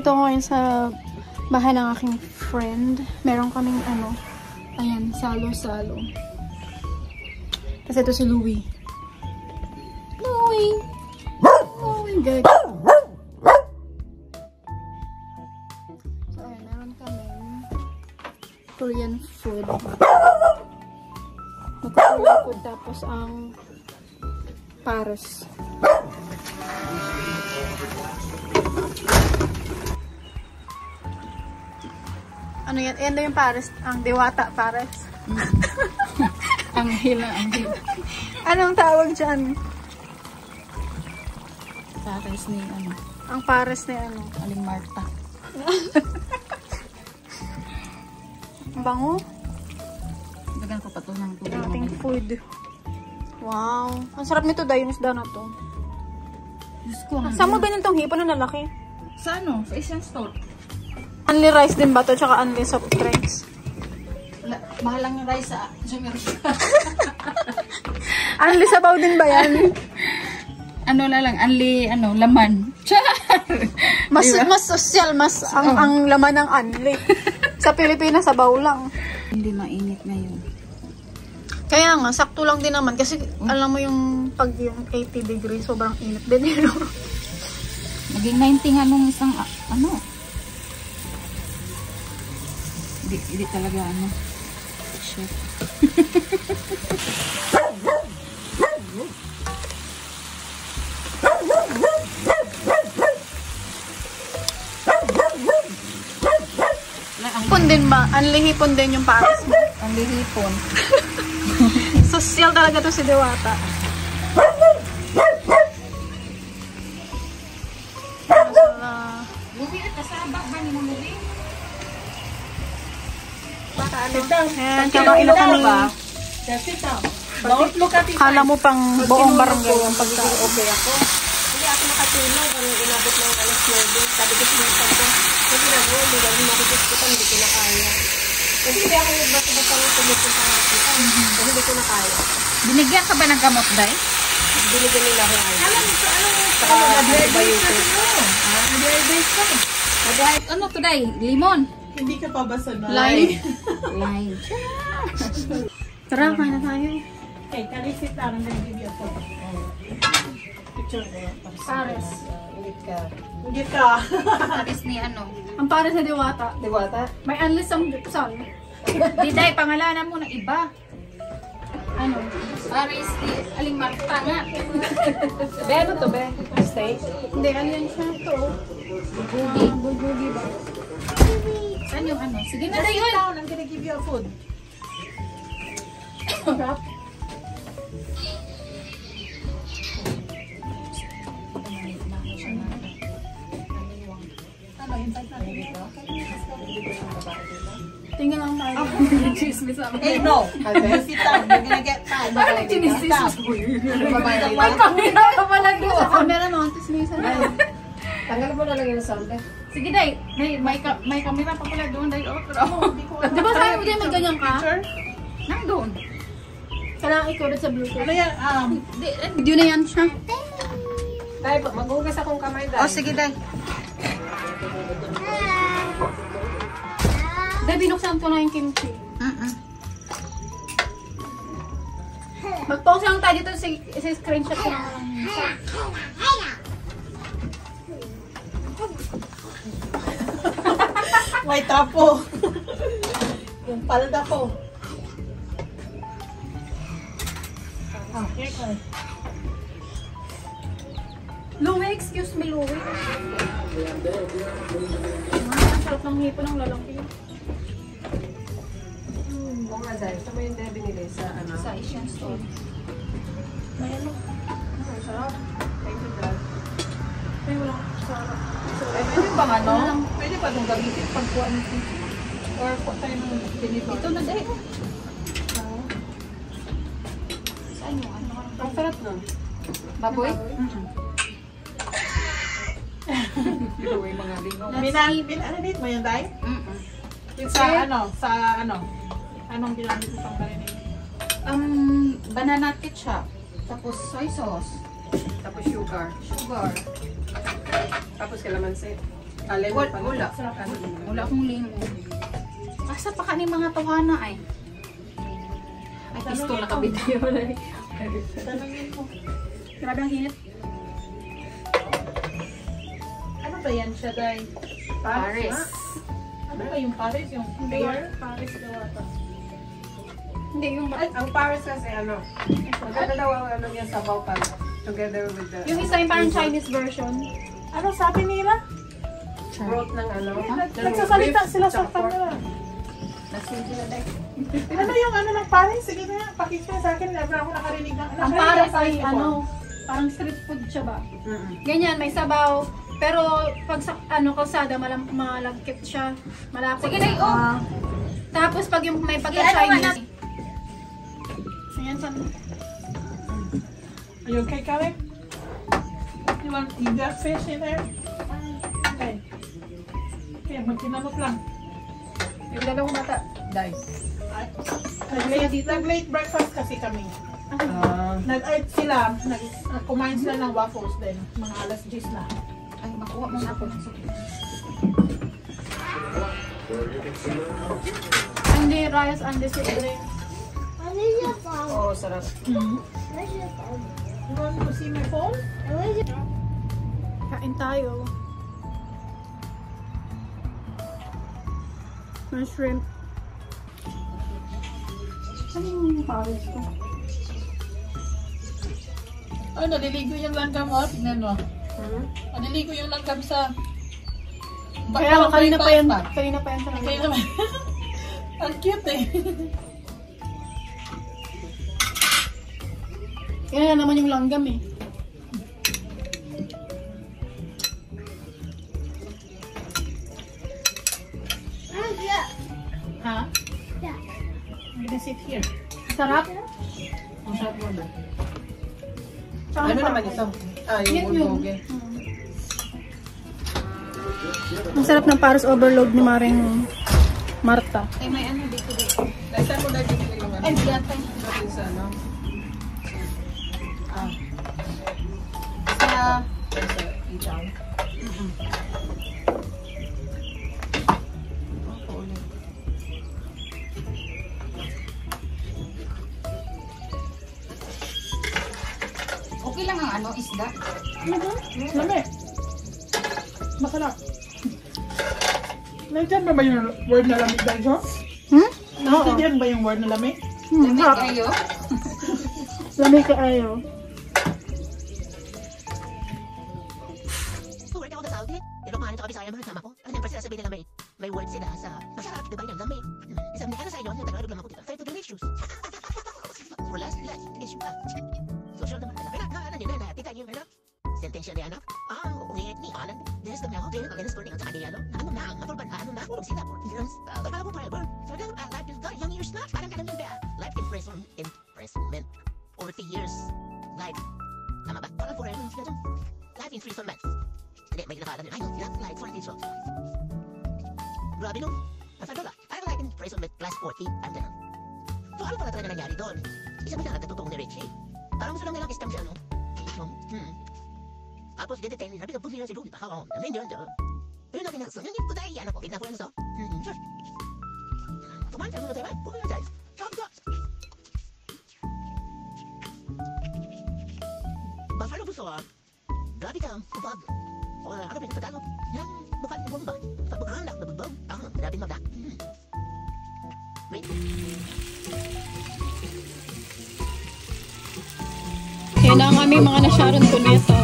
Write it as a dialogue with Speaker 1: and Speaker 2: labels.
Speaker 1: Nandito ako ngayon sa bahay ng aking friend. Meron kaming ano, ayan, salo-salo. Tapos ito si Louie. Louie! Oh my God. So ayan, meron kaming Korean food. Korean food, tapos ang pares. Ano yan? Yan daw yung pares. Ang diwata pares.
Speaker 2: Anghel na anghel.
Speaker 1: Anong tawag dyan?
Speaker 2: Pares ni ano.
Speaker 1: Ang pares na ano?
Speaker 2: Aling Marta.
Speaker 1: Ang bango.
Speaker 2: Dagan ko pa to ng tubig.
Speaker 1: Ating food. Wow. Ang sarap nito dahil yung isda na to.
Speaker 2: Diyos ko.
Speaker 1: Saan mo ba nitong hipon na lalaki?
Speaker 2: Sa ano? Sa isang store.
Speaker 1: Only rice din ba to? Tsaka only soft drinks?
Speaker 2: Mahal lang yung rice sa America.
Speaker 1: Only sabaw din ba yan?
Speaker 2: Ano na lang, only ano, laman. Char!
Speaker 1: Mas,
Speaker 2: Diba?
Speaker 1: mas social, mas ang laman ng only. Sa Pilipinas, sabaw lang.
Speaker 2: Hindi mainit ngayon.
Speaker 1: Kaya nga, sakto lang din naman. Kasi alam mo yung pag yung 80 degrees, sobrang init din.
Speaker 2: Naging 90 nga nung isang, ano. Hindi talaga, ano. Chef.
Speaker 1: Hipon din ba? Anlihipon din yung pares mo.
Speaker 2: Ang lihipon.
Speaker 1: Social talaga to si Diwata.
Speaker 2: Lubi at kasaba ba ni mo lubi?
Speaker 1: Baka ano? Ayan, kamain na kami.
Speaker 3: Don't look at it.
Speaker 1: Kala mo pang buong barangay yung pagkain.
Speaker 3: Okay ako. Hindi ako nakatulog. Anong inabot ng alas 9. Sabi ko sinasab ko. Kasi nag-roll. Hindi ako makikita. Hindi ko na kaya. Kasi hindi ako basta-basta tumupunta ng kita. Kasi hindi ko na kaya.
Speaker 2: Binigyan ka ba ng gamot, Day?
Speaker 3: Binigyan nila ako ay.
Speaker 2: Alam mo, ano?
Speaker 3: Saka antibiotic.
Speaker 2: Ano to, Day? Limon?
Speaker 3: Hindi ka pa basta na.
Speaker 1: Lime.
Speaker 2: Lime.
Speaker 1: Tara, kain na tayo.
Speaker 3: Okay, can I sit down and then give you a photo? Picture there.
Speaker 1: Pares.
Speaker 3: Hindi ka.
Speaker 2: Pares ni ano?
Speaker 1: Ang pares na Diwata.
Speaker 3: Diwata?
Speaker 1: May unless ang sal.
Speaker 2: Di, Day, pangalanan mo ng iba.
Speaker 1: Ano?
Speaker 2: Pares ni Aling Marta nga.
Speaker 3: Be, ano to, be? Stay?
Speaker 1: Hindi, ano yan siya? Ito.
Speaker 2: Bulgogi.
Speaker 1: Bulgogi ba?
Speaker 2: Saan yung ano? Sige na,
Speaker 3: Just
Speaker 2: Day,
Speaker 3: sit
Speaker 2: yun.
Speaker 3: down. I'm gonna give you a food.
Speaker 1: Sarap.
Speaker 3: Ano, invite natin dito?
Speaker 1: Tingnan lang tayo. Chismis sa
Speaker 3: Hey, no. You sit down. You're gonna get tired.
Speaker 1: Parang nagchinistis.
Speaker 3: May
Speaker 1: kamera ka pala doon. Sa camera naman, chismisan na.
Speaker 3: Tanggal mo na lang yung sound.
Speaker 2: Sige, Day. May kamera pa pala doon, Day. Oh, pero
Speaker 1: Di ba sabi mo din may ganyan ka?
Speaker 2: nandun.
Speaker 1: Kailangan ikaw sa Bluetooth.
Speaker 3: Ano yan?
Speaker 1: Video na yan siya.
Speaker 3: Tay, maghugas akong kamay dahil.
Speaker 2: Oh, sige, Day.
Speaker 1: Dahil binuksan ko na yung kimchi. Mag-pause lang tayo dito sa screenshot ko lang.
Speaker 3: May tapo. Yung palda ko. Here ka.
Speaker 1: Louie, excuse me, Louie. Ang sarap ng hipo ng lalaki.
Speaker 3: Oo nga dahil. Ito mo yung Debbie nila sa ano?
Speaker 2: Sa Asian store.
Speaker 1: May ano?
Speaker 3: Ang sarap. Thank you, God.
Speaker 1: Ay, wala. Sarap.
Speaker 3: Ay, pwede ba ano? Pwede ba itong gamitin pagkuha ng tissue? Or kuha tayo ng pinito?
Speaker 2: Ito na, Day. Saan yung ano?
Speaker 3: Ang sarap nun.
Speaker 2: Baboy?
Speaker 3: Binuwi mga lingaw. Binanit mo yan, Day? Yung sa ano? Anong ginamit mo pang marinig?
Speaker 2: Banana ketchup. Tapos soy sauce.
Speaker 3: Tapos sugar.
Speaker 2: Sugar.
Speaker 3: Tapos kalamansi.
Speaker 2: Wala. Wala akong limo. Asa pa ka ni mga tawhana ay? Ay, pisto na kabidyo na eh.
Speaker 3: Tanungin mo.
Speaker 1: Grabe ang hinit.
Speaker 3: Ano ba yan siya, Day?
Speaker 2: Paris.
Speaker 3: Ano ba yung Paris? Yung pear? Paris daw ata.
Speaker 1: Hindi, yung...
Speaker 4: Ang Paris kasi ano, maganda daw ang ano niya sabaw pa together with the
Speaker 1: Yung isa yung parang Chinese version.
Speaker 3: Ano sabi nila?
Speaker 4: broth ng ano.
Speaker 3: Nagsasalita
Speaker 4: beef,
Speaker 3: sila sa
Speaker 4: tsaka pork.
Speaker 3: camera.
Speaker 2: Nasin sila dahil.
Speaker 3: Ano yung ano ng Paris? Sige na, pakita sa akin. Never ako nakarinig ng...
Speaker 1: Ang Paris ay ano, parang street food siya ba? Ganyan, may sabaw. Pero pag sa ano kalsada, malagkit siya. Malapot.
Speaker 2: Sige na, oh.
Speaker 1: Tapos pag yung may
Speaker 2: Ano
Speaker 1: pagka-Chinese. Ayan, san...
Speaker 3: Are you okay, Karen? You got fish in there? Okay. Okay, magkinamot lang.
Speaker 1: Ilalaro ko mata.
Speaker 4: Dice.
Speaker 3: Nag-late breakfast kasi kami. Nag-art sila, kumain sila ng waffles din. Mga alas 10 na.
Speaker 2: Ay, makuha mo na ako.
Speaker 1: Hindi, rice and this drink.
Speaker 4: Oo, sarap.
Speaker 3: You want to see my phone?
Speaker 1: Kain tayo. May shrimp. Ano yung Paris ko?
Speaker 3: Ay, naliligo yung langgam mo. Tingnan mo. Naliligo yung langgam sa...
Speaker 1: Kaya kanina pa yan.
Speaker 3: Backpack.
Speaker 1: Kanina pa yan sa
Speaker 3: Kaya naman. Ang cute eh.
Speaker 1: Yan naman yung langgam eh.
Speaker 3: Ha? I'm gonna sit here.
Speaker 1: Sarap.
Speaker 4: Ang sarap mo na.
Speaker 1: Tsaka
Speaker 4: Ano
Speaker 1: pa-
Speaker 4: naman ito? Yung bulgogi.
Speaker 1: Ang sarap ng Paris overload ni Maring Marta.
Speaker 2: Ay, may ano dito.
Speaker 4: Saan mo na dito yung ano?
Speaker 2: Ay, biyatay.
Speaker 4: Natin sa ano? Sa itaw.
Speaker 2: Okay lang ang ano, isda.
Speaker 3: Lami. Masarap. Nandiyan ba yung word na lamig dahil siya? Nandiyan ba yung word na lamig?
Speaker 2: Lamig kayo.
Speaker 1: Lamig ka ayo.
Speaker 5: Work ako sa Saudi. Ilocano at Bisaya mga kasama ko. Ano yung sinasabi nila may word sila sa masarap, di ba yung lamig? Isang ano sa inyo, yung Tagalog lang ako dito. Try to delicious. For last issue. Social naman. Ano nyo na, tita nyo, ano? Sentensya ni ano? Ungit ni Alan. This the now, din ang inas turning ang sa kanila. Ano na, mapulban, ano na, kulong sila for years. Kaya ko forever. So then, life is the young years na. Parang ganun ba? Life imprisonment. Over 3 years. Life. Tama ba? Parang forever. Life imprisonment. Hindi, may ginagawa nyo. Ayun, not like 40 so. Grabe no? Nasaan ba? Parang life imprisonment plus 40. Ano na? So ano pala talaga nangyari doon? Isa mo na nagtutong ni Richie. Parang gusto lang nilang scam siya, no? Tapos dedetain nila, pinagpusin nila si Rudy. Baka namin yun, Pero natin nakasama, yung ko dahil, ano po, tignan ko yan sa, sure. Kumain tayo muna tayo, ay, pumunta tayo. Sabi ko. Buffalo gusto grabe ka, kubag. O ano ba yung Tagalog? Yan, bukal ni bomba. Pagbukanak na bugbog. Grabe magda. Wait.
Speaker 1: Yan ang aming mga na-Sharon Cuneta.